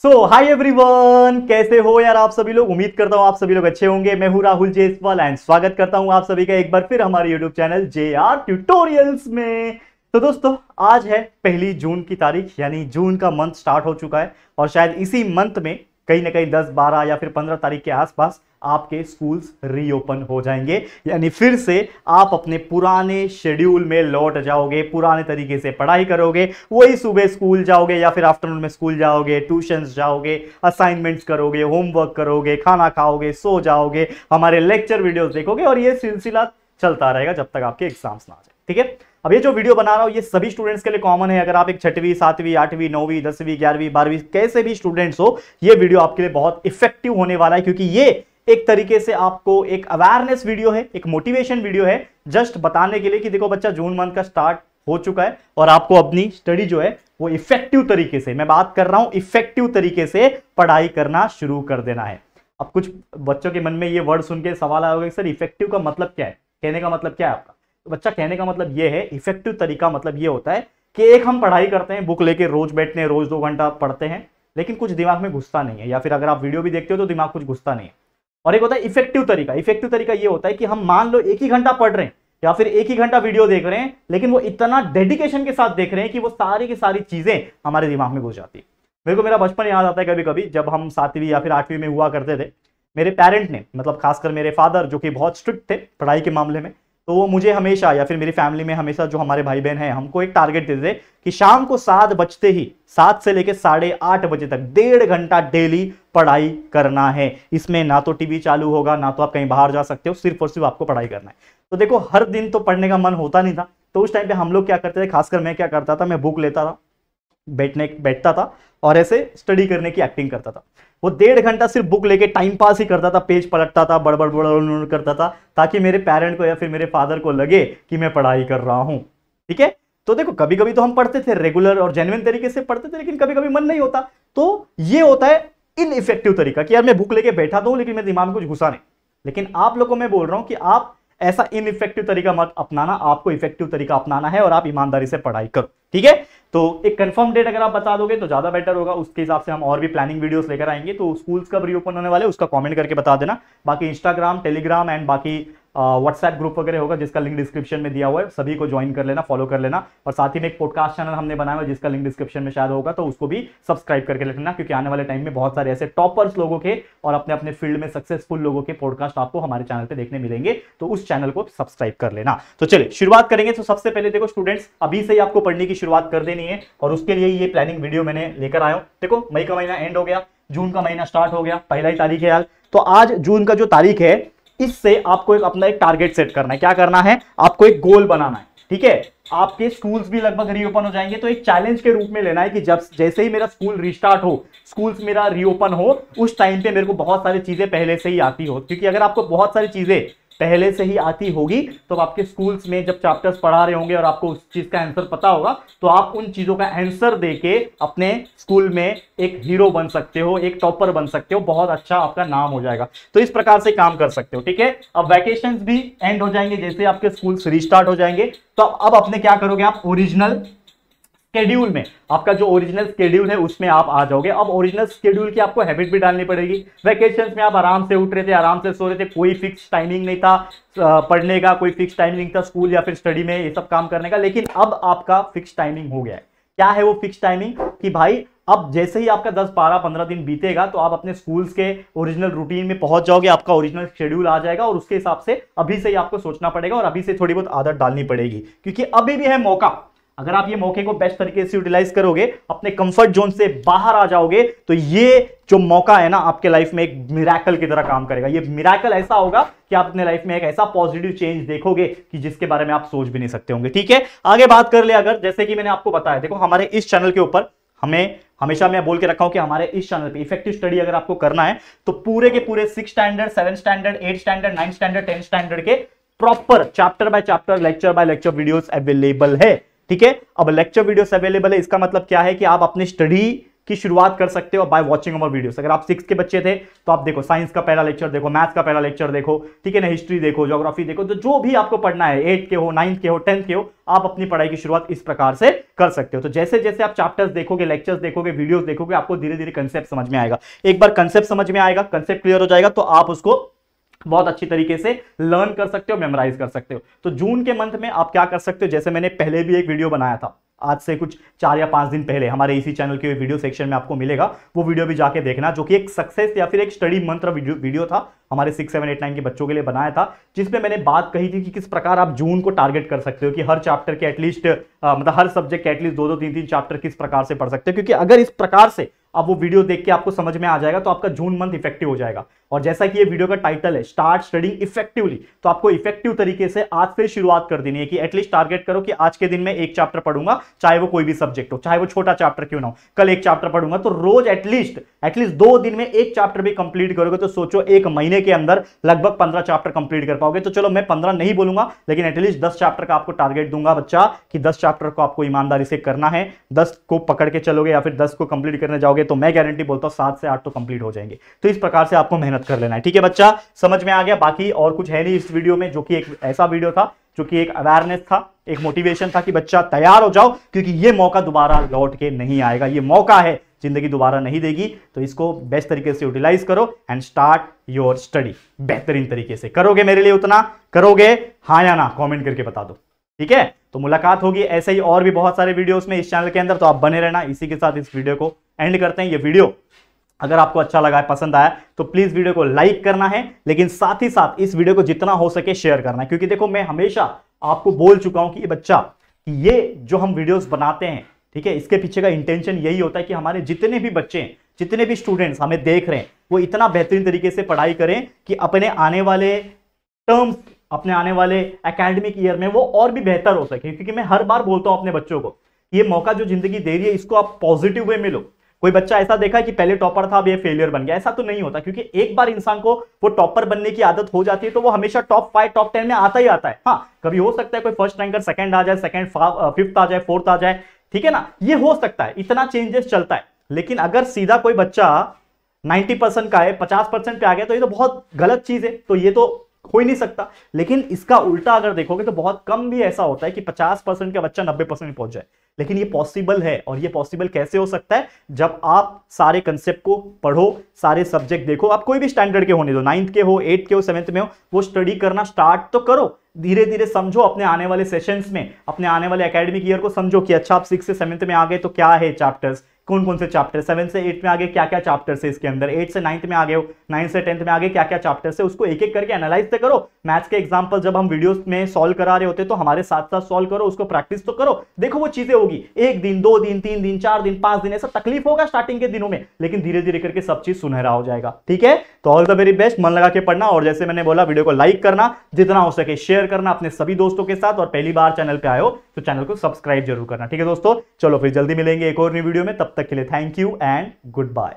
Hi everyone, कैसे हो यार आप सभी लोग। उम्मीद करता हूं आप सभी लोग अच्छे होंगे। मैं हूं राहुल जेसवाल एंड स्वागत करता हूं आप सभी का एक बार फिर हमारे यूट्यूब चैनल JR ट्यूटोरियल्स में। तो दोस्तों, आज है 1 जून की तारीख, यानी जून का मंथ स्टार्ट हो चुका है और शायद इसी मंथ में कहीं ना कहीं 10, 12 या फिर 15 तारीख के आसपास आपके स्कूल्स रीओपन हो जाएंगे, यानी फिर से आप अपने पुराने शेड्यूल में लौट जाओगे, पुराने तरीके से पढ़ाई करोगे। वही सुबह स्कूल जाओगे या फिर आफ्टरनून में स्कूल जाओगे, ट्यूशंस जाओगे, असाइनमेंट्स करोगे, होमवर्क करोगे, खाना खाओगे, सो जाओगे, हमारे लेक्चर वीडियोस देखोगे और ये सिलसिला चलता रहेगा जब तक आपके एग्जाम्स ना आ जाए। ठीक है, अब ये जो वीडियो बना रहा हूं ये सभी स्टूडेंट्स के लिए कॉमन है। अगर आप एक 6वीं, 7वीं, 8वीं, 9वीं, 10वीं, 11वीं, 12वीं कैसे भी स्टूडेंट्स हो, ये वीडियो आपके लिए बहुत इफेक्टिव होने वाला है, क्योंकि ये एक तरीके से आपको एक अवेयरनेस वीडियो है, एक मोटिवेशन वीडियो है, जस्ट बताने के लिए कि देखो बच्चा, जून मंथ का स्टार्ट हो चुका है और आपको अपनी स्टडी जो है वो इफेक्टिव तरीके से, मैं बात कर रहा हूं इफेक्टिव तरीके से पढ़ाई करना शुरू कर देना है। अब कुछ बच्चों के मन में ये वर्ड सुन के सवाल आया होगा कि सर इफेक्टिव का मतलब क्या है, कहने का मतलब क्या है आपका। तो बच्चा, कहने का मतलब ये है, इफेक्टिव तरीका मतलब ये होता है कि एक हम पढ़ाई करते हैं, बुक लेके रोज बैठते हैं, रोज 2 घंटा पढ़ते हैं, लेकिन कुछ दिमाग में घुसता नहीं है, या फिर अगर आप वीडियो भी देखते हो तो दिमाग कुछ घुसता नहीं है। और एक होता है इफेक्टिव तरीका। इफेक्टिव तरीका ये होता है कि हम मान लो 1 ही घंटा पढ़ रहे हैं या फिर 1 ही घंटा वीडियो देख रहे हैं, लेकिन वो इतना डेडिकेशन के साथ देख रहे हैं कि वो सारी की सारी चीजें हमारे दिमाग में घुस जाती है। मेरे को मेरा बचपन याद आता है कभी कभी, जब हम 7वीं या फिर 8वीं में हुआ करते थे। मेरे पेरेंट ने, मतलब खासकर मेरे फादर जो कि बहुत स्ट्रिक्ट थे पढ़ाई के मामले में, तो वो मुझे हमेशा, या फिर मेरी फैमिली में हमेशा जो हमारे भाई बहन हैं, हमको एक टारगेट देते थे कि शाम को 7 बजते ही, 7 से लेकर 8:30 बजे तक 1.5 घंटा डेली पढ़ाई करना है। इसमें ना तो टीवी चालू होगा, ना तो आप कहीं बाहर जा सकते हो, सिर्फ और सिर्फ आपको पढ़ाई करना है। तो देखो, हर दिन तो पढ़ने का मन होता नहीं था, तो उस टाइम पे हम लोग क्या करते थे, खासकर मैं क्या करता था, मैं बुक लेता था, बैठता था और ऐसे स्टडी करने की एक्टिंग करता था। वो 1.5 घंटा सिर्फ बुक लेके टाइम पास ही करता था, पेज पलटता था, बड़बड़ बड़बड़ करता था, ताकि मेरे पेरेंट को या फिर मेरे फादर को लगे कि मैं पढ़ाई कर रहा हूं। ठीक है, तो देखो, कभी कभी तो हम पढ़ते थे, रेगुलर और जेन्युइन तरीके से पढ़ते थे, लेकिन कभी कभी मन नहीं होता। तो ये होता है इनइफेक्टिव तरीका कि यार मैं बुक लेके बैठा तो हूं, लेकिन मेरे दिमाग में कुछ घुसा नहीं। लेकिन आप लोगों को मैं बोल रहा हूं कि आप ऐसा इनइफेक्टिव तरीका मत अपनाना, आपको इफेक्टिव तरीका अपनाना है और आप ईमानदारी से पढ़ाई करो। ठीक है, तो एक कंफर्म डेट अगर आप बता दोगे तो ज्यादा बेटर होगा, उसके हिसाब से हम और भी प्लानिंग वीडियोस लेकर आएंगे। तो स्कूल्स कब रीओपन होने वाले उसका कमेंट करके बता देना। बाकी इंस्टाग्राम, टेलीग्राम एंड बाकी व्हाट्सएप ग्रुप वगैरह होगा जिसका लिंक डिस्क्रिप्शन में दिया हुआ है, सभी को ज्वाइन कर लेना, फॉलो कर लेना। और साथ ही में एक पॉडकास्ट चैनल हमने बनाया हुआ जिसका लिंक डिस्क्रिप्शन में शायद होगा, तो उसको भी सब्सक्राइब करके लेना, क्योंकि आने वाले टाइम में बहुत सारे ऐसे टॉपर्स लोगों के और अपने अपने फील्ड में सक्सेसफुल लोगों के पॉडकास्ट आपको हमारे चैनल पे देखने मिलेंगे, तो उस चैनल को सब्सक्राइब कर लेना। तो चलिए शुरुआत करेंगे। तो सबसे पहले देखो स्टूडेंट्स, अभी से ही आपको पढ़ने की शुरुआत कर देनी है और उसके लिए ये प्लानिंग वीडियो मैंने लेकर आया हूं। देखो, मई का महीना एंड हो गया, जून का महीना स्टार्ट हो गया, 1 तारीख है यार। तो आज जून का जो तारीख है, इससे आपको अपना एक टारगेट सेट करना है। क्या करना है, आपको एक गोल बनाना है। ठीक है, आपके स्कूल्स भी लगभग रीओपन हो जाएंगे, तो एक चैलेंज के रूप में लेना है कि जब जैसे ही मेरा स्कूल रीस्टार्ट हो, स्कूल्स मेरा रीओपन हो, उस टाइम पे मेरे को बहुत सारी चीजें पहले से ही आती हो। क्योंकि अगर आपको बहुत सारी चीजें पहले से ही आती होगी तो आपके स्कूल्स में जब चैप्टर्स पढ़ा रहे होंगे और आपको उस चीज का आंसर पता होगा, तो आप उन चीजों का आंसर देके अपने स्कूल में एक हीरो बन सकते हो, एक टॉपर बन सकते हो, बहुत अच्छा आपका नाम हो जाएगा। तो इस प्रकार से काम कर सकते हो। ठीक है, अब वैकेशंस भी एंड हो जाएंगे, जैसे आपके स्कूल्स रीस्टार्ट हो जाएंगे, तो अब अपने क्या करोगे, आप ओरिजिनल शेड्यूल में, आपका जो ओरिजिनल शेड्यूल है उसमें आप आ जाओगे। अब ओरिजिनल शेड्यूल की आपको हैबिट भी डालनी पड़ेगी। वैकेशंस में आप आराम से उठ रहे थे, आराम से सो रहे थे, कोई फिक्स टाइमिंग नहीं था पढ़ने का, कोई फिक्स टाइमिंग नहीं था स्कूल या फिर स्टडी में ये सब काम करने का। लेकिन अब आपका फिक्स टाइमिंग हो गया है। क्या है वो फिक्स टाइमिंग, कि भाई अब जैसे ही आपका 10, 12, 15 दिन बीतेगा तो आप अपने स्कूल्स के ओरिजिनल रूटीन में पहुंच जाओगे, आपका ओरिजिनल शेड्यूल आ जाएगा और उसके हिसाब से अभी से ही आपको सोचना पड़ेगा और अभी से थोड़ी बहुत आदत डालनी पड़ेगी, क्योंकि अभी भी है मौका। अगर आप ये मौके को बेस्ट तरीके से यूटिलाइज करोगे, अपने कंफर्ट जोन से बाहर आ जाओगे, तो ये जो मौका है ना आपके लाइफ में एक मिरेकल की तरह काम करेगा। ये मिरेकल ऐसा होगा कि आप अपने लाइफ में एक ऐसा पॉजिटिव चेंज देखोगे कि जिसके बारे में आप सोच भी नहीं सकते होंगे। ठीक है, आगे बात कर ले। अगर जैसे कि मैंने आपको बताया, देखो हमारे इस चैनल के ऊपर हमें हमेशा मैं बोल के रखा हूं कि हमारे इस चैनल पे इफेक्टिव स्टडी अगर आपको करना है तो पूरे के पूरे 6 standard, 7 standard, 8 standard, 9 standard, 10 standard के proper chapter by chapter, lecture by lecture videos available है। ठीक है, अब लेक्चर वीडियोस अवेलेबल है, इसका मतलब क्या है कि आप अपनी स्टडी की शुरुआत कर सकते हो बाय वॉचिंग अवर वीडियोस। अगर आप 6 के बच्चे थे तो आप देखो साइंस का पहला लेक्चर देखो, मैथ्स का पहला लेक्चर देखो, ठीक है ना, हिस्ट्री देखो, ज्योग्राफी देखो, तो जो भी आपको पढ़ना है 8 के हो, 9 के हो, 10 के हो, आप अपनी पढ़ाई की शुरुआत इस प्रकार से कर सकते हो। तो जैसे जैसे आप चैप्टर्स देखोगे, लेक्चर्स देखोगे, वीडियोस देखोगे, आपको धीरे धीरे कंसेप्ट समझ में आएगा। एक बार कंसेप्ट समझ में आएगा, कंसेप्ट क्लियर हो जाएगा, तो आप उसको बहुत अच्छी तरीके से लर्न कर सकते हो, मेमोराइज कर सकते हो। तो जून के मंथ में आप क्या कर सकते हो, जैसे मैंने पहले भी एक वीडियो बनाया था आज से कुछ 4 या 5 दिन पहले, हमारे इसी चैनल के वीडियो सेक्शन में आपको मिलेगा, वो वीडियो भी जाके देखना, जो कि एक सक्सेस या फिर एक स्टडी मंत्र वीडियो था, हमारे 6, 7, 8, 9 के बच्चों के लिए बनाया था, जिसमें मैंने बात कही थी कि किस प्रकार आप जून को टारगेट कर सकते हो कि हर चैप्टर के एटलीस्ट मतलब हर सब्जेक्ट के एटलीस्ट 2-2, 3-3 चैप्टर किस प्रकार से पढ़ सकते हो। क्योंकि अगर इस प्रकार से आप वो वीडियो देख के आपको समझ में आ जाएगा तो आपका जून मंथ इफेक्टिव हो जाएगा। और जैसा कि ये वीडियो का टाइटल है स्टार्ट स्टडिंग इफेक्टिवली, तो आपको इफेक्टिव तरीके से आज से शुरुआत कर देनी है कि एटलीस्ट टारगेट करो कि आज के दिन में एक चैप्टर पढ़ूंगा, चाहे वो कोई भी सब्जेक्ट हो, चाहे वो छोटा चैप्टर क्यों ना हो, कल एक चैप्टर पढ़ूंगा। तो रोज एटलीस्ट 2 दिन में एक चैप्टर भी कंप्लीट करोगे तो सोचो एक महीने के अंदर लगभग 15 चैप्टर कंप्लीट कर पाओगे। तो चलो मैं 15 नहीं बोलूंगा, लेकिन एटलीस्ट 10 चैप्टर का आपको टारगेट दूंगा बच्चा, कि 10 चैप्टर को आपको ईमानदारी से करना है। 10 को पकड़ के चलोगे या फिर 10 को कंप्लीट करने जाओगे तो मैं गारंटी बोलता हूं 7 से 8 तो कंप्लीट हो जाएंगे। तो इस प्रकार से आपको मेहनत कर लेना है, ठीक है बच्चा, समझ में आ गया। बाकी और कुछ है नहीं इस वीडियो में, जो कि एक ऐसा वीडियो था जो कि एक अवेयरनेस था, एक मोटिवेशन था कि बच्चा तैयार हो जाओ, क्योंकि ये मौका दोबारा लौट के नहीं आएगा। ये मौका है, जिंदगी दोबारा नहीं देगी, तो इसको बेस्ट तरीके से यूटिलाइज करो एंड स्टार्ट योर स्टडी। बेहतरीन तरीके से करोगे, मेरे लिए उतना करोगे, हाँ या ना कमेंट करके बता दो, ठीक है। तो मुलाकात होगी ऐसे ही और भी बहुत सारे वीडियोस में इस चैनल के अंदर, तो आप बने रहना। इसी के साथ इस वीडियो को एंड करते हैं। ये वीडियो अगर आपको अच्छा लगा है, पसंद आया, तो प्लीज वीडियो को लाइक करना है, लेकिन साथ ही साथ इस वीडियो को जितना हो सके शेयर करना है। क्योंकि देखो मैं हमेशा आपको बोल चुका हूं कि ये बच्चा, कि ये जो हम वीडियोस बनाते हैं, ठीक है, इसके पीछे का इंटेंशन यही होता है कि हमारे जितने भी बच्चे हैं, जितने भी स्टूडेंट्स हमें देख रहे हैं, वो इतना बेहतरीन तरीके से पढ़ाई करें कि अपने आने वाले टर्म्स, अपने आने वाले एकेडमिक ईयर में वो और भी बेहतर हो सके। क्योंकि मैं हर बार बोलता हूं अपने बच्चों को, ये मौका जो जिंदगी दे रही है, इसको आप पॉजिटिव वे में लो। कोई बच्चा ऐसा देखा कि पहले टॉपर था, अब ये फेलियर बन गया, ऐसा तो नहीं होता। क्योंकि एक बार इंसान को वो टॉपर बनने की आदत हो जाती है तो वो हमेशा टॉप 5, टॉप 10 में आता ही आता है। हाँ, कभी हो सकता है कोई फर्स्ट रैंकर सेकंड आ जाए, सेकंड 5th आ जाए, 4th आ जाए, ठीक है ना, ये हो सकता है, इतना चेंजेस चलता है। लेकिन अगर सीधा कोई बच्चा 90% का है, 50% पे आ गया, तो ये तो बहुत गलत चीज है, तो ये तो हो ही नहीं सकता। लेकिन इसका उल्टा अगर देखोगे तो बहुत कम भी ऐसा होता है कि 50% का बच्चा 90% में पहुंच जाए। लेकिन ये पॉसिबल है। और ये पॉसिबल कैसे हो सकता है, जब आप सारे कंसेप्ट को पढ़ो, सारे सब्जेक्ट देखो, आप कोई भी स्टैंडर्ड के होने दो, 9th के हो, 8th के हो, 7th में हो, वो स्टडी करना स्टार्ट तो करो। धीरे धीरे समझो अपने आने वाले सेशंस में, अपने आने वाले एकेडमिक ईयर को समझो कि अच्छा आप 6 से 7th में आ गए तो क्या है चैप्टर्स, कौन कौन से चैप्टर, 7 से 8 में आगे क्या क्या चैप्टर्स है इसके अंदर, 8 से 9th में आ गए हो, 9 से 10th में आगे क्या क्या चैप्टर्स है, उसको एक एक करके एनालाइज तो करो। मैथ्स के एग्जांपल जब हम वीडियोस में सॉल्व करा रहे होते तो हमारे साथ साथ सॉल्व करो, उसको प्रैक्टिस तो करो। देखो वो चीजें होगी, 1 दिन, 2 दिन, 3 दिन, 4 दिन, 5 दिन, ऐसा तकलीफ होगा स्टार्टिंग के दिनों में, लेकिन धीरे धीरे करके सब चीज सुनहरा हो जाएगा, ठीक है। तो ऑल द वेरी बेस्ट, मन लगा के पढ़ना, और जैसे मैंने बोला वीडियो को लाइक करना, जितना हो सके शेयर करना अपने सभी दोस्तों के साथ, और पहली बार चैनल पे आए हो तो चैनल को सब्सक्राइब जरूर करना, ठीक है दोस्तों। चलो फिर जल्दी मिलेंगे एक और नई वीडियो में, तब तक के लिए thank you and good bye.